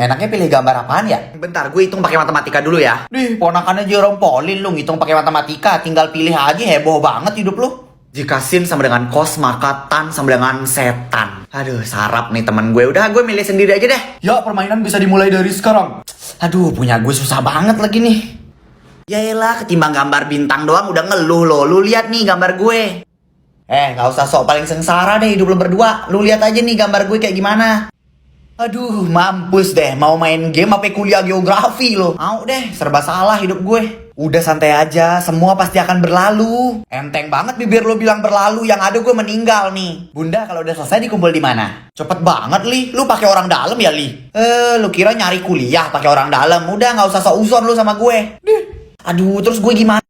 Enaknya pilih gambar apaan ya? Bentar, gue hitung pakai matematika dulu ya. Ponakannya Jerome Pauline lu ngitung pakai matematika, tinggal pilih aja, heboh banget hidup lu. Jika sin sama dengan cos, maka tan sama dengan setan. Aduh, sarap nih temen gue. Udah, gue milih sendiri aja deh. Ya, permainan bisa dimulai dari sekarang. Aduh, punya gue susah banget lagi nih. Yaelah, ketimbang gambar bintang doang udah ngeluh lo. Lu lihat nih gambar gue. Gak usah sok paling sengsara deh hidup lu berdua. Lu lihat aja nih gambar gue kayak gimana. Aduh, mampus deh. Mau main game apa kuliah geografi lo? Mau deh, serba salah hidup gue. Udah santai aja, semua pasti akan berlalu. Enteng banget bibir lo bilang berlalu, yang ada gue meninggal nih. Bunda, kalau udah selesai dikumpul di mana? Cepet banget, Li. Lu pakai orang dalam ya, Li? Lu kira nyari kuliah pakai orang dalam? Udah, nggak usah sok uzon lu sama gue. Aduh, terus gue gimana?